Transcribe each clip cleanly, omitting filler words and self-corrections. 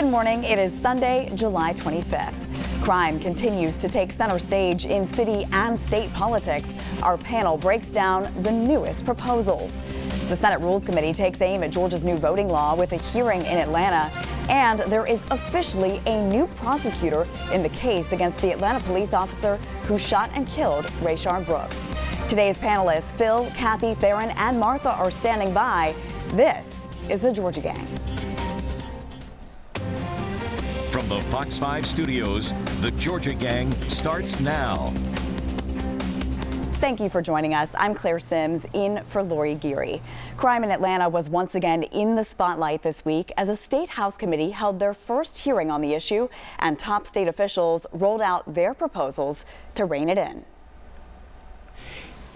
Good morning. It is Sunday, July 25th. Crime continues to take center stage in city and state politics. Our panel breaks down the newest proposals. The Senate Rules Committee takes aim at Georgia's new voting law with a hearing in Atlanta. And there is officially a new prosecutor in the case against the Atlanta police officer who shot and killed Rayshard Brooks. Today's panelists, Phil, Kathy, Theron, and Martha, are standing by. This is the Georgia Gang. From the Fox 5 studios, the Georgia Gang starts now. Thank you for joining us. I'm Claire Sims, in for Lori Geary. Crime in Atlanta was once again in the spotlight this week as a state House committee held their first hearing on the issue, and top state officials rolled out their proposals to rein it in.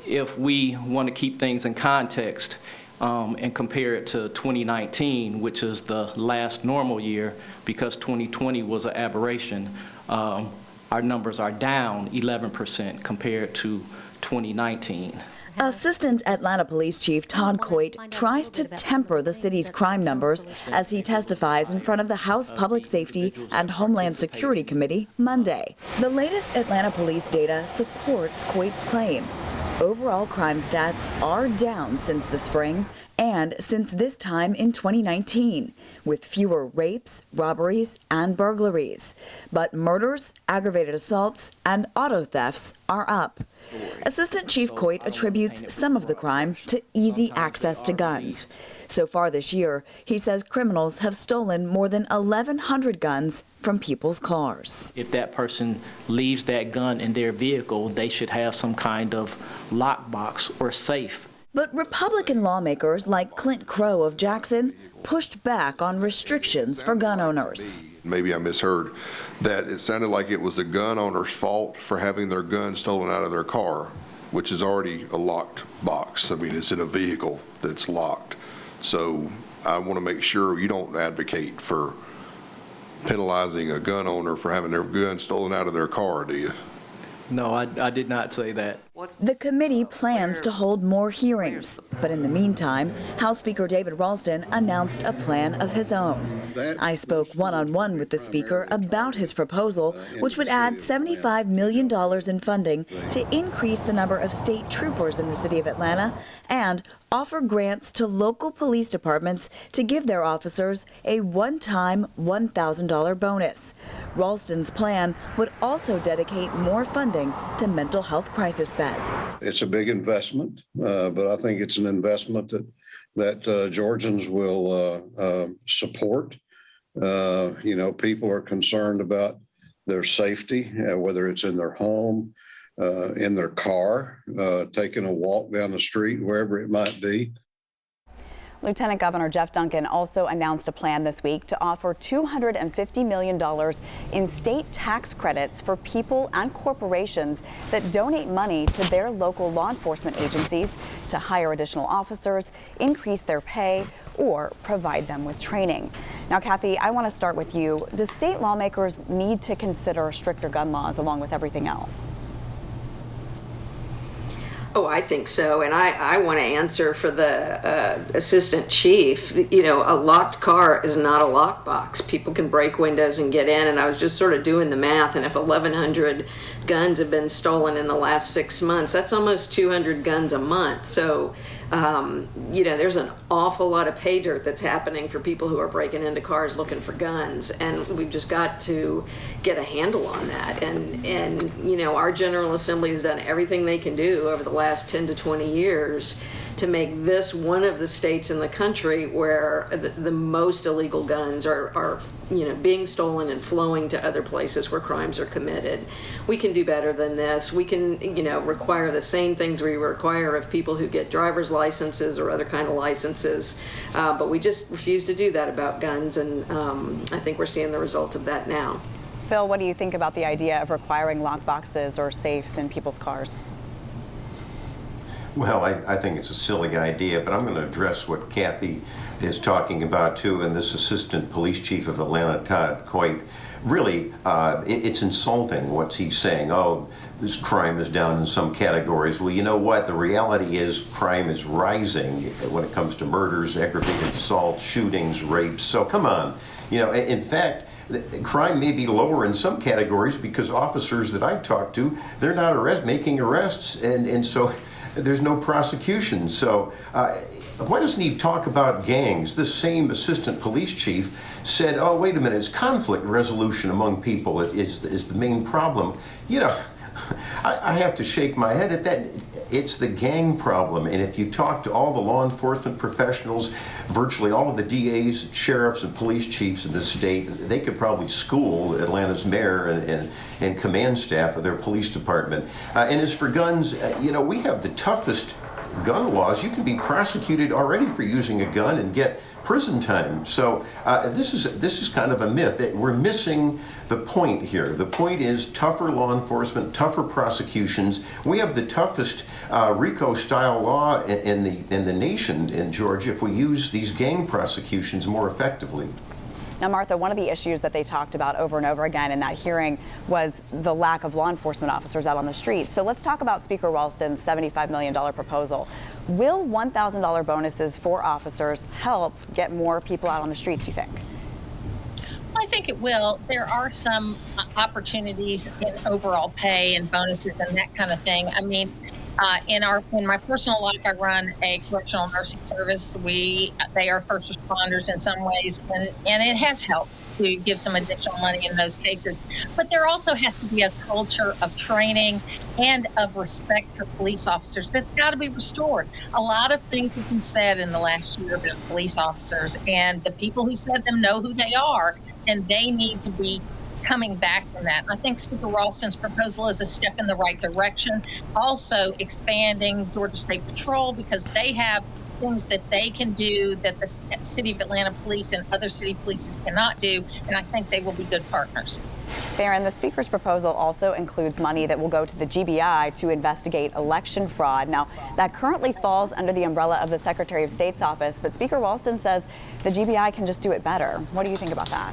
If we want to keep things in context and compare it to 2019, which is the last normal year, because 2020 was an aberration, our numbers are down 11% compared to 2019. Assistant Atlanta Police Chief Todd Coit tries to temper the city's crime numbers as he testifies in front of the House Public Safety and Homeland Security Committee Monday. The latest Atlanta police data supports Coit's claim. Overall crime stats are down since the spring and since this time in 2019, with fewer rapes, robberies, and burglaries. But murders, aggravated assaults, and auto thefts are up. Assistant Chief Coit attributes some of the crime to easy access to guns. So far this year, he says criminals have stolen more than 1,100 guns from people's cars. If that person leaves that gun in their vehicle, they should have some kind of lockbox or safe. But Republican lawmakers like Clint Crow of Jackson pushed back on restrictions for gun owners. Maybe I misheard that. It sounded like it was the gun owner's fault for having their gun stolen out of their car, which is already a locked box. I mean, it's in a vehicle that's locked. So I want to make sure you don't advocate for penalizing a gun owner for having their gun stolen out of their car, do you? No, I did not say that. The committee plans to hold more hearings, but in the meantime, House Speaker David Ralston announced a plan of his own. I spoke one-on-one with the Speaker about his proposal, which would add $75 million in funding to increase the number of state troopers in the city of Atlanta and offer grants to local police departments to give their officers a one-time $1,000 bonus. Ralston's plan would also dedicate more funding to mental health crisis beds. It's a big investment, but I think it's an investment that Georgians will support. You know, people are concerned about their safety, whether it's in their home, in their car, taking a walk down the street, wherever it might be. Lieutenant Governor Jeff Duncan also announced a plan this week to offer $250 million in state tax credits for people and corporations that donate money to their local law enforcement agencies to hire additional officers, increase their pay, or provide them with training. Now, Kathy, I want to start with you. Do state lawmakers need to consider stricter gun laws along with everything else? Oh, I think so, and I want to answer for the assistant chief. You know, a locked car is not a lockbox. People can break windows and get in, and I was just sort of doing the math, and if 1,100 guns have been stolen in the last 6 months, that's almost 200 guns a month. So, you know, there's an awful lot of pay dirt that's happening for people who are breaking into cars looking for guns, and we've just got to get a handle on that. And you know, our General Assembly has done everything they can do over the last 10 to 20 years to make this one of the states in the country where the most illegal guns are you know, being stolen and flowing to other places where crimes are committed. We can do better than this. We can, you know, require the same things we require of people who get driver's licenses or other kind of licenses, but we just refuse to do that about guns, and I think we're seeing the result of that now. Phil, what do you think about the idea of requiring lockboxes or safes in people's cars? Well, I think it's a silly idea, but I'm going to address what Kathy is talking about too, and this Assistant Police Chief of Atlanta, Todd Coit. Really, it's insulting what he's saying. Oh, this crime is down in some categories. Well, you know what? The reality is crime is rising when it comes to murders, aggravated assault, shootings, rapes. So come on. You know, in fact, crime may be lower in some categories because officers that I talk to, they're not making arrests, and so there's no prosecution. So why doesn't he talk about gangs? This same assistant police chief said, oh, wait a minute, it's conflict resolution among people is the main problem. You know, I have to shake my head at that. It's the gang problem, and if you talk to all the law enforcement professionals, virtually all of the DAs, sheriffs, and police chiefs in the state, they could probably school Atlanta's mayor and command staff of their police department. And as for guns, you know, we have the toughest gun laws. You can be prosecuted already for using a gun and get prison time. So this is kind of a myth. We're missing the point here. The point is tougher law enforcement, tougher prosecutions. We have the toughest RICO-style law in the nation in Georgia if we use these gang prosecutions more effectively. Now, Martha, one of the issues that they talked about over and over again in that hearing was the lack of law enforcement officers out on the street. So let's talk about Speaker Ralston's $75 million proposal. Will $1,000 bonuses for officers help get more people out on the streets, you think? I think it will. There are some opportunities in overall pay and bonuses and that kind of thing. I mean, in my personal life, I run a correctional nursing service. They are first responders in some ways, and it has helped to give some additional money in those cases. But there also has to be a culture of training and of respect for police officers that's got to be restored. A lot of things have been said in the last year about police officers, and the people who said them know who they are, and they need to be coming back from that. I think Speaker Ralston's proposal is a step in the right direction. Also expanding Georgia State Patrol, because they have things that they can do that the City of Atlanta Police and other city polices cannot do, and I think they will be good partners. Farron, the Speaker's proposal also includes money that will go to the GBI to investigate election fraud. Now, that currently falls under the umbrella of the Secretary of State's office, but Speaker Ralston says the GBI can just do it better. What do you think about that?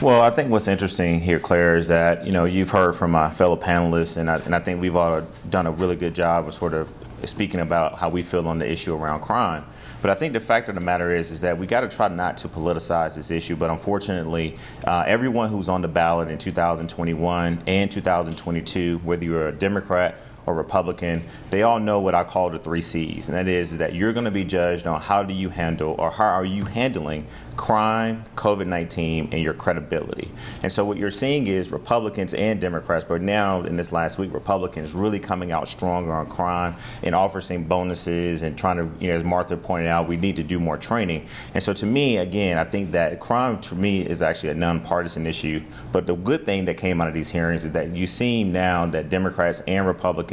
Well, I think what's interesting here, Claire, is that, you know, you've heard from my fellow panelists, and I think we've all done a really good job of sort of speaking about how we feel on the issue around crime. But I think the fact of the matter is that we got to try not to politicize this issue. But unfortunately, everyone who's on the ballot in 2021 and 2022, whether you're a Democrat or Republican, they all know what I call the 3 C's, and that is that you're going to be judged on how do you handle, or how are you handling, crime, COVID-19, and your credibility. And so what you're seeing is Republicans and Democrats, but now in this last week, Republicans really coming out stronger on crime and offering bonuses and trying to, you know, as Martha pointed out, we need to do more training. And so to me, again, I think that crime to me is actually a nonpartisan issue. But the good thing that came out of these hearings is that you see now that Democrats and Republicans,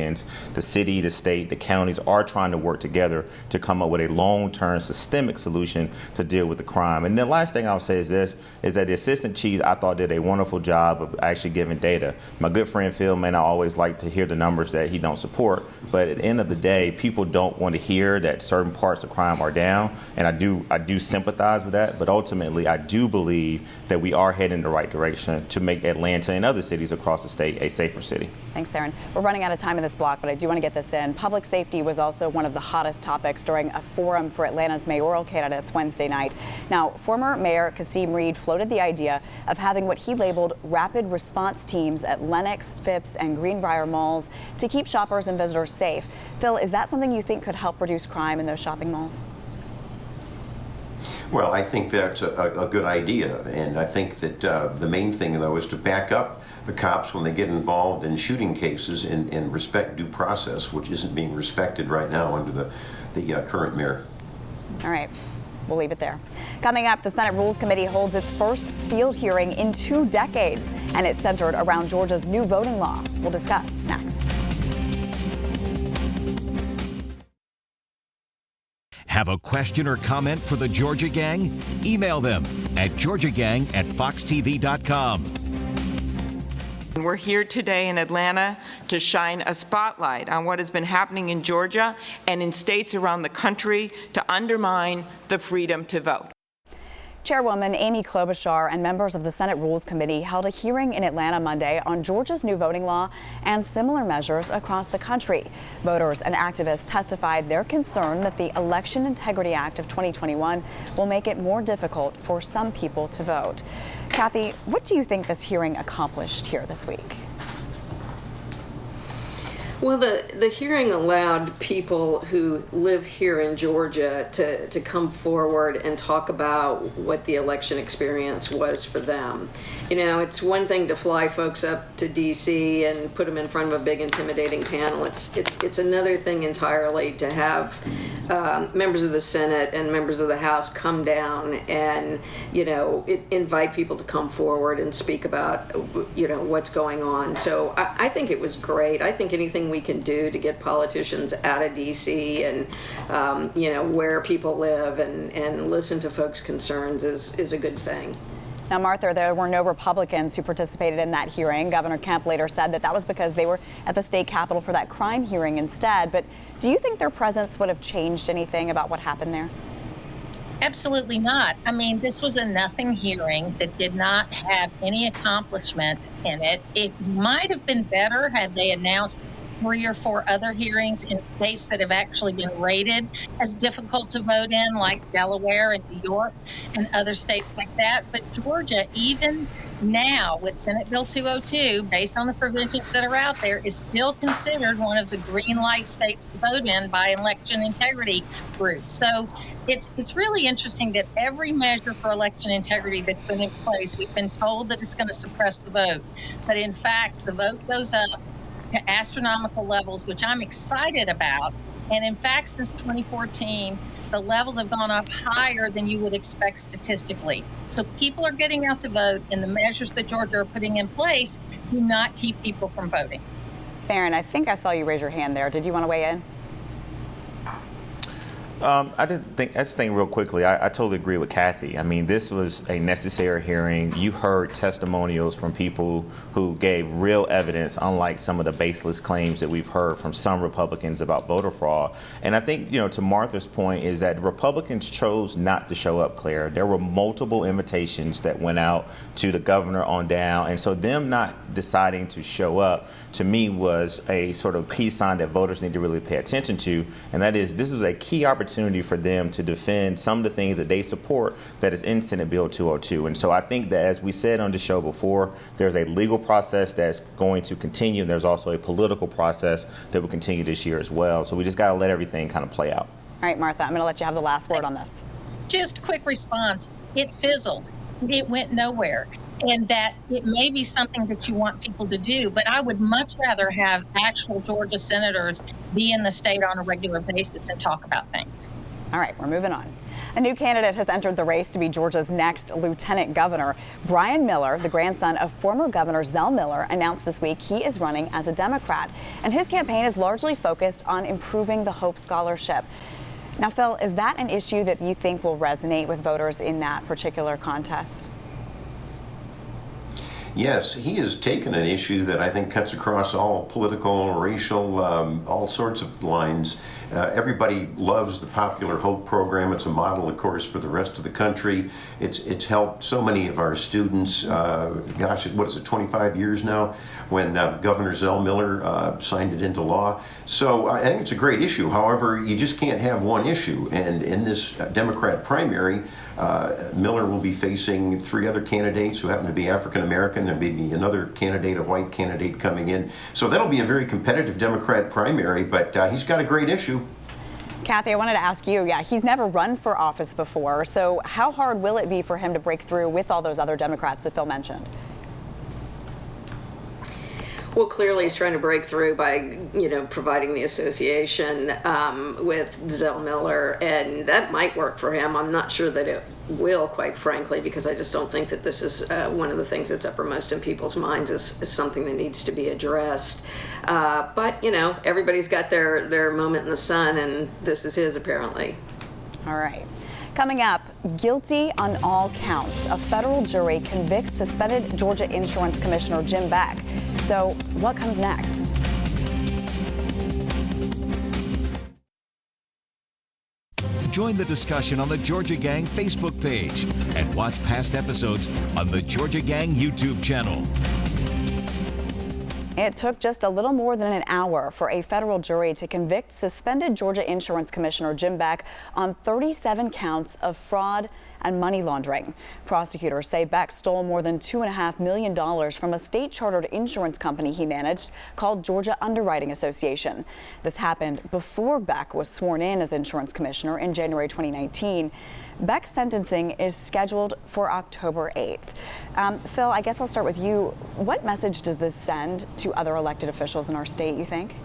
the city, the state, the counties are trying to work together to come up with a long-term systemic solution to deal with the crime. And the last thing I'll say is this, is that the assistant chief, I thought, did a wonderful job of actually giving data. My good friend Phil may not always like to hear the numbers that he don't support, but at the end of the day, people don't want to hear that certain parts of crime are down, and I do sympathize with that, but ultimately I do believe that we are heading in the right direction to make Atlanta and other cities across the state a safer city. Thanks, Aaron. We're running out of time in this block, but I do want to get this in. Public safety was also one of the hottest topics during a forum for Atlanta's mayoral candidates Wednesday night. Now, former Mayor Kasim Reed floated the idea of having what he labeled rapid response teams at Lenox, Phipps, and Greenbrier malls to keep shoppers and visitors safe. Phil, is that something you think could help reduce crime in those shopping malls? Well, I think that's a good idea, and I think that the main thing, though, is to back up the cops when they get involved in shooting cases and respect due process, which isn't being respected right now under the current mayor. All right. We'll leave it there. Coming up, the Senate Rules Committee holds its first field hearing in 2 decades, and it's centered around Georgia's new voting law. We'll discuss next. Have a question or comment for the Georgia Gang? Email them at georgiagang@foxtv.com. We're here today in Atlanta to shine a spotlight on what has been happening in Georgia and in states around the country to undermine the freedom to vote. Chairwoman Amy Klobuchar and members of the Senate Rules Committee held a hearing in Atlanta Monday on Georgia's new voting law and similar measures across the country. Voters and activists testified their concern that the Election Integrity Act of 2021 will make it more difficult for some people to vote. Kathy, what do you think this hearing accomplished here this week? Well, the hearing allowed people who live here in Georgia to come forward and talk about what the election experience was for them. You know, it's one thing to fly folks up to D.C. and put them in front of a big intimidating panel. It's another thing entirely to have members of the Senate and members of the House come down and, you know, invite people to come forward and speak about, you know, what's going on. So I think it was great. I think anything we can do to get politicians out of D.C. and, you know, where people live and listen to folks' concerns is a good thing. Now, Martha, there were no Republicans who participated in that hearing. Governor Kemp later said that was because they were at the state capitol for that crime hearing instead. But do you think their presence would have changed anything about what happened there? Absolutely not. I mean, this was a nothing hearing that did not have any accomplishment in it. It might have been better had they announced 3 or 4 other hearings in states that have actually been rated as difficult to vote in, like Delaware and New York and other states like that. But Georgia, even now with Senate Bill 202, based on the provisions that are out there, is still considered one of the green light states to vote in by election integrity groups. So it's really interesting that every measure for election integrity that's been in place, we've been told that it's going to suppress the vote. But in fact, the vote goes up to astronomical levels, which I'm excited about. And in fact, since 2014, the levels have gone up higher than you would expect statistically. So people are getting out to vote, and the measures that Georgia are putting in place do not keep people from voting. Farron, I think I saw you raise your hand there. Did you want to weigh in? I just think real quickly, I totally agree with Kathy. I mean, this was a necessary hearing. You heard testimonials from people who gave real evidence, unlike some of the baseless claims that we've heard from some Republicans about voter fraud. And I think, you know, to Martha's point is that Republicans chose not to show up, Claire. There were multiple invitations that went out to the governor on down. And so them not deciding to show up, to me, was a sort of key sign that voters need to really pay attention to. And that is, this is a key opportunity for them to defend some of the things that they support that is in Senate Bill 202. And so I think that, as we said on the show before, there's a legal process that's going to continue. There's also a political process that will continue this year as well. So we just got to let everything kind of play out. All right, Martha, I'm going to let you have the last word on this. Just a quick response. It fizzled. It went nowhere. And that it may be something that you want people to do, but I would much rather have actual Georgia senators be in the state on a regular basis and talk about things. All right, we're moving on. A new candidate has entered the race to be Georgia's next lieutenant governor. Brian Miller, the grandson of former Governor Zell Miller, announced this week he is running as a Democrat, and his campaign is largely focused on improving the Hope Scholarship. Now, Phil, is that an issue that you think will resonate with voters in that particular contest? Yes, he has taken an issue that I think cuts across all political, racial, all sorts of lines. Everybody loves the popular Hope program. It's a model, of course, for the rest of the country. It's helped so many of our students. Gosh, what is it, 25 years now, when Governor Zell Miller signed it into law. So I think it's a great issue. However, you just can't have one issue. And in this Democrat primary, Miller will be facing 3 other candidates who happen to be African American. There may be another candidate, a white candidate, coming in. So that'll be a very competitive Democrat primary, but he's got a great issue. Kathy, I wanted to ask you, he's never run for office before, so how hard will it be for him to break through with all those other Democrats that Phil mentioned? Well, clearly he's trying to break through by, providing the association with Zell Miller, and that might work for him. I'm not sure that it will, quite frankly, because I just don't think that this is one of the things that's uppermost in people's minds is something that needs to be addressed. But, everybody's got their moment in the sun, and this is his, apparently. All right. Coming up, guilty on all counts. A federal jury convicts suspended Georgia Insurance Commissioner Jim Beck. So what comes next? Join the discussion on the Georgia Gang Facebook page and watch past episodes on the Georgia Gang YouTube channel. It took just a little more than an hour for a federal jury to convict suspended Georgia Insurance Commissioner Jim Beck on 37 counts of fraud and money laundering. Prosecutors say Beck stole more than $2.5 million from a state-chartered insurance company he managed called Georgia Underwriting Association. This happened before Beck was sworn in as insurance commissioner in January 2019. Beck's sentencing is scheduled for October 8th. Phil, I guess I'll start with you. What message does this send to other elected officials in our state, you think?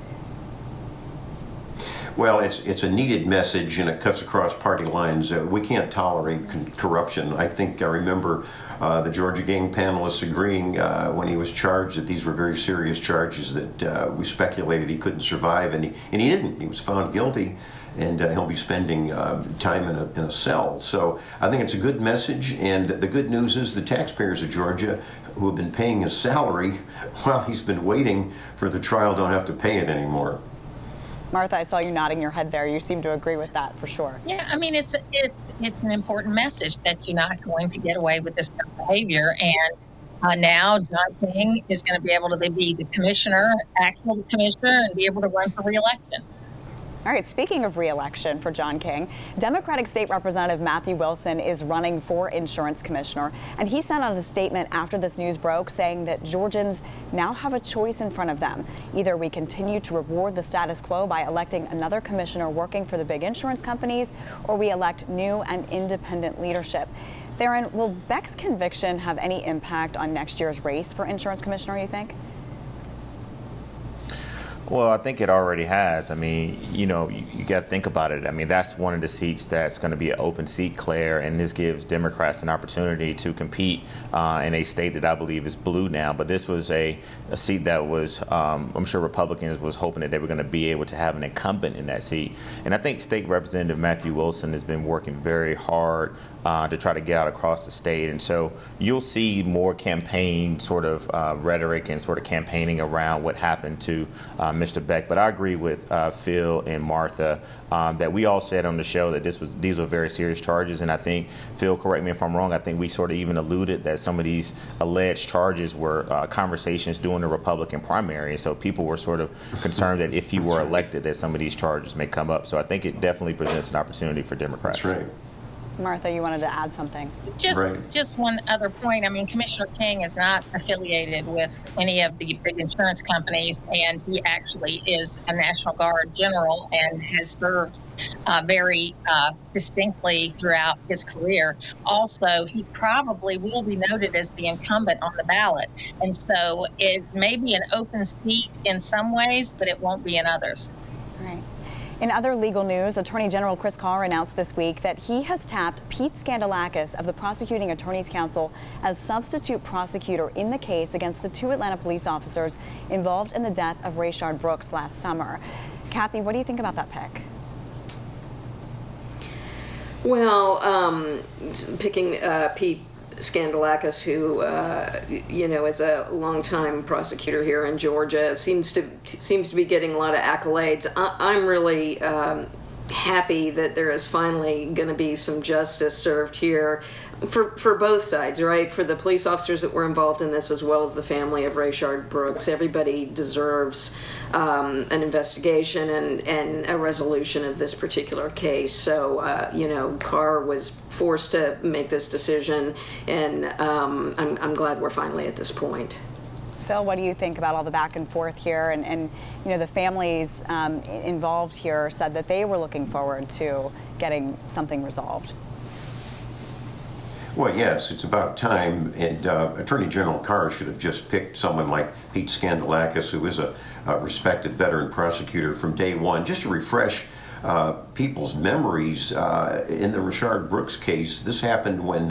Well, it's a needed message, and it cuts across party lines. We can't tolerate corruption. I think I remember the Georgia Gang panelists agreeing when he was charged that these were very serious charges that we speculated he couldn't survive, and he didn't. He was found guilty, and he'll be spending time in a cell. So I think it's a good message, and the good news is the taxpayers of Georgia who have been paying his salary while he's been waiting for the trial don't have to pay it anymore. Martha, I saw you nodding your head there. You seem to agree with that for sure. Yeah, I mean, it's an important message that you're not going to get away with this kind of behavior. And now John King is going to be able to be the commissioner, actual commissioner, and be able to run for re-election. All right, speaking of re-election for John King, Democratic State Representative Matthew Wilson is running for insurance commissioner, and he sent out a statement after this news broke saying that Georgians now have a choice in front of them. Either we continue to reward the status quo by electing another commissioner working for the big insurance companies, or we elect new and independent leadership. Theron, will Beck's conviction have any impact on next year's race for insurance commissioner, you think? Well, I think it already has. I mean, you got to think about it. I mean, that's one of the seats that's going to be an open seat, Claire, and this gives Democrats an opportunity to compete in a state that I believe is blue now. But this was a seat that was, I'm sure Republicans was hoping that they were going to be able to have an incumbent in that seat. And I think State Representative Matthew Wilson has been working very hard to try to get out across the state. And so you'll see more campaign sort of rhetoric and sort of campaigning around what happened to Mr. Beck. But I agree with Phil and Martha that we all said on the show that these were very serious charges. And I think, Phil, correct me if I'm wrong, I think we sort of even alluded that some of these alleged charges were conversations during the Republican primary. And so people were sort of concerned that if he were elected that some of these charges may come up. So I think it definitely presents an opportunity for Democrats. That's right. Martha, you wanted to add something? Just one other point. I mean, Commissioner King is not affiliated with any of the big insurance companies, and he actually is a National Guard general and has served very distinctly throughout his career. Also, he probably will be noted as the incumbent on the ballot. And so it may be an open seat in some ways, but it won't be in others. Right. In other legal news, Attorney General Chris Carr announced this week that he has tapped Pete Scandalakis of the Prosecuting Attorney's Council as substitute prosecutor in the case against the 2 Atlanta police officers involved in the death of Rayshard Brooks last summer. Kathy, what do you think about that pick? Well, picking Pete Scandalakis, who is a longtime prosecutor here in Georgia, seems to be getting a lot of accolades. I'm really happy that there is finally going to be some justice served here for both sides, right? For the police officers that were involved in this, as well as the family of Rayshard Brooks. Everybody deserves an investigation and a resolution of this particular case. So, Carr was forced to make this decision, and I'm glad we're finally at this point. Phil, what do you think about all the back and forth here? And the families involved here said that they were looking forward to getting something resolved. Well, yes, it's about time, and Attorney General Carr should have just picked someone like Pete Scandalakis, who is a respected veteran prosecutor from day one, just to refresh people's memories. In the Rayshard Brooks case, this happened when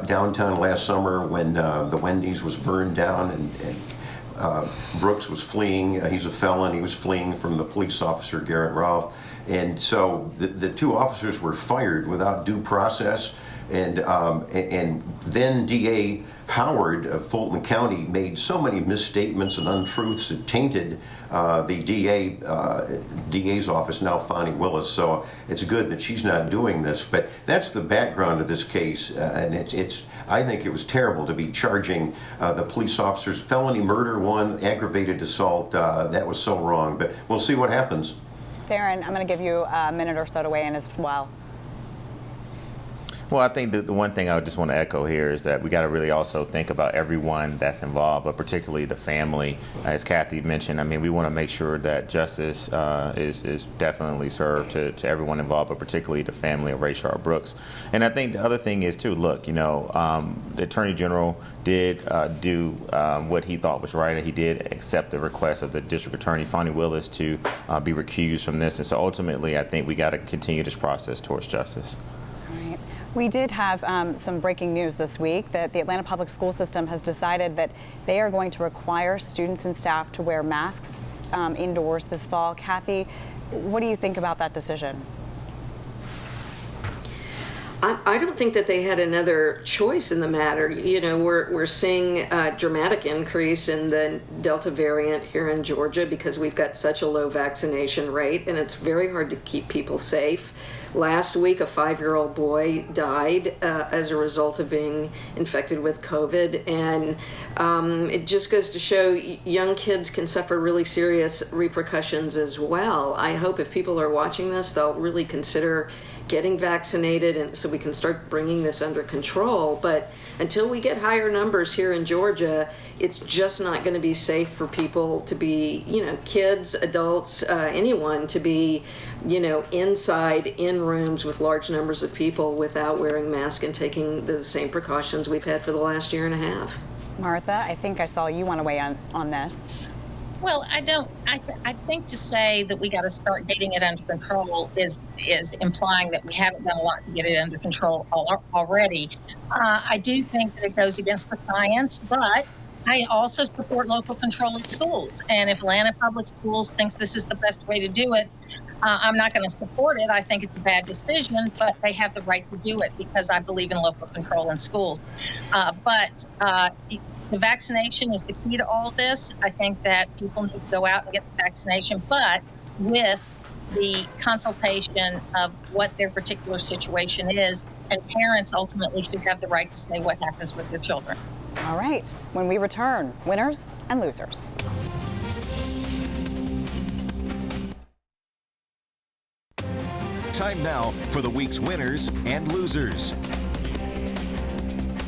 downtown last summer, when the Wendy's was burned down, and Brooks was fleeing. He's a felon. He was fleeing from the police officer, Garrett Ralph. And so the 2 officers were fired without due process. And then DA Howard of Fulton County made so many misstatements and untruths it tainted the DA's office, now Fonnie Willis. So it's good that she's not doing this. But that's the background of this case, and I think it was terrible to be charging the police officers felony murder, one aggravated assault. That was so wrong. But we'll see what happens. Theron, I'm going to give you a minute or so to weigh in as well. Well, I think the one thing I would just want to echo here is that we got to really also think about everyone that's involved, but particularly the family. As Kathy mentioned, I mean, we want to make sure that justice is definitely served to everyone involved, but particularly the family of Rayshard Brooks. And I think the other thing is, too, look, you know, the Attorney General did do what he thought was right. He did accept the request of the District Attorney, Fonnie Willis, to be recused from this. And so ultimately, I think we got to continue this process towards justice. We did have some breaking news this week that the Atlanta Public School System has decided that they are going to require students and staff to wear masks indoors this fall. Kathy, what do you think about that decision? I don't think that they had another choice in the matter. You know, we're seeing a dramatic increase in the Delta variant here in Georgia because we've got such a low vaccination rate, and it's very hard to keep people safe. Last week, a 5-year-old boy died as a result of being infected with COVID, and it just goes to show young kids can suffer really serious repercussions as well. I hope if people are watching this, they'll really consider getting vaccinated, and so we can start bringing this under control. But until we get higher numbers here in Georgia, it's just not going to be safe for people to be, you know, kids, adults, anyone to be, you know, inside in rooms with large numbers of people without wearing masks and taking the same precautions we've had for the last year and a half. Martha, I think I saw you want to weigh on this. Well, I think to say that we got to start getting it under control is implying that we haven't done a lot to get it under control already. I do think that it goes against the science, but I also support local control at schools. And if Atlanta Public Schools thinks this is the best way to do it, I'm not going to support it. I think it's a bad decision, but they have the right to do it because I believe in local control in schools. The vaccination is the key to all this. I think that people need to go out and get the vaccination, but with the consultation of what their particular situation is, and parents ultimately should have the right to say what happens with their children. All right, when we return, winners and losers. Time now for the week's winners and losers.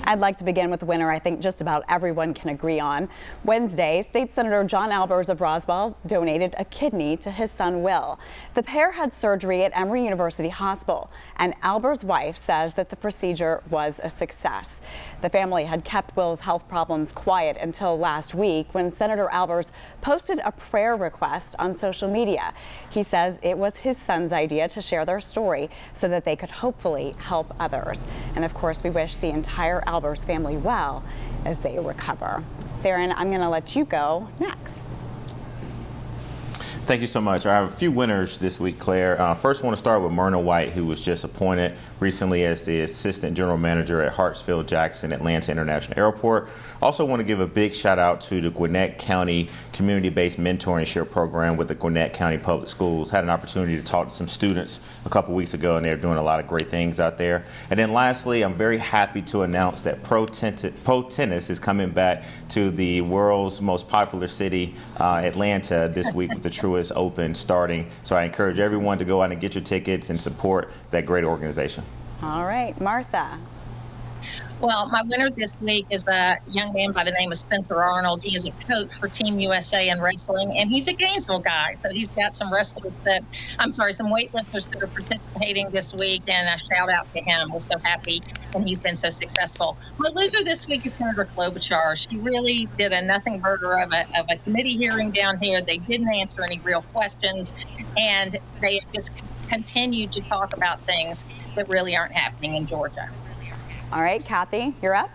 I'd like to begin with the winner I think just about everyone can agree on. Wednesday, State Senator John Albers of Roswell donated a kidney to his son Will. The pair had surgery at Emory University Hospital, and Albers' wife says that the procedure was a success. The family had kept Will's health problems quiet until last week when Senator Albers posted a prayer request on social media. He says it was his son's idea to share their story so that they could hopefully help others. And of course, we wish the entire Albers family well as they recover. Theron, I'm going to let you go next. Thank you so much. I have a few winners this week, Claire. First, I want to start with Myrna White, who was just appointed recently as the Assistant General Manager at Hartsfield-Jackson Atlanta International Airport. Also want to give a big shout out to the Gwinnett County Community-Based Mentorship Program with the Gwinnett County Public Schools. Had an opportunity to talk to some students a couple weeks ago, and they're doing a lot of great things out there. And then lastly, I'm very happy to announce that pro tennis is coming back to the world's most popular city, Atlanta, this week with the Truist Open starting. So I encourage everyone to go out and get your tickets and support that great organization. All right, Martha. Well, my winner this week is a young man by the name of Spencer Arnold. He is a coach for Team USA in wrestling, and he's a Gainesville guy. So he's got some weightlifters that are participating this week, and a shout out to him. We're so happy, and he's been so successful. My loser this week is Senator Klobuchar. She really did a nothing burger of a committee hearing down here. They didn't answer any real questions, and they just continued to talk about things that really aren't happening in Georgia. All right, Kathy, you're up.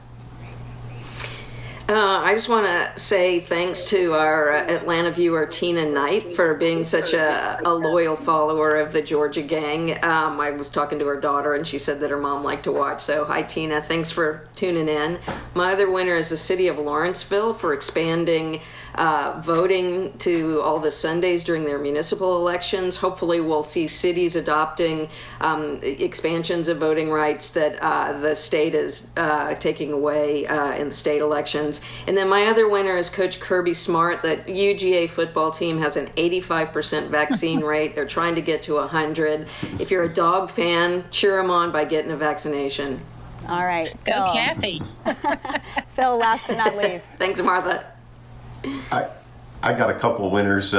I just want to say thanks to our Atlanta viewer, Tina Knight, for being such a loyal follower of the Georgia Gang. I was talking to her daughter, and she said that her mom liked to watch. So, hi, Tina. Thanks for tuning in. My other winner is the city of Lawrenceville for expanding voting to all the Sundays during their municipal elections. Hopefully we'll see cities adopting expansions of voting rights that the state is taking away in the state elections. And then my other winner is Coach Kirby Smart. The UGA football team has an 85% vaccine rate. They're trying to get to 100. If you're a dog fan, cheer them on by getting a vaccination. All right. Go, Phil. Kathy. Phil, last but not least. Thanks, Martha. I got a couple of winners.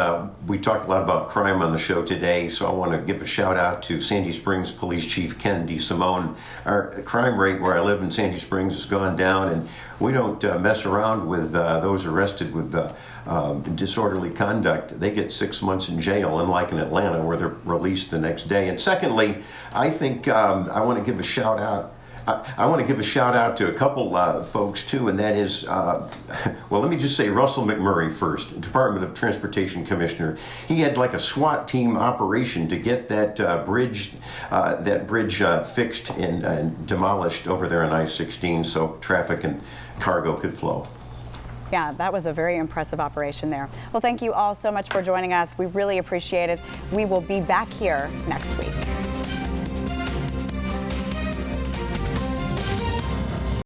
We talked a lot about crime on the show today, so I want to give a shout out to Sandy Springs Police Chief Ken DeSimone. Our crime rate where I live in Sandy Springs has gone down, and we don't mess around with those arrested with disorderly conduct. They get 6 months in jail, unlike in Atlanta where they're released the next day. And secondly, I think I want to give a shout out. I want to give a shout out to a couple folks too, and that is, well, let me just say Russell McMurray first, Department of Transportation Commissioner. He had like a SWAT team operation to get that bridge fixed and demolished over there on I-16 so traffic and cargo could flow. Yeah, that was a very impressive operation there. Well, thank you all so much for joining us. We really appreciate it. We will be back here next week.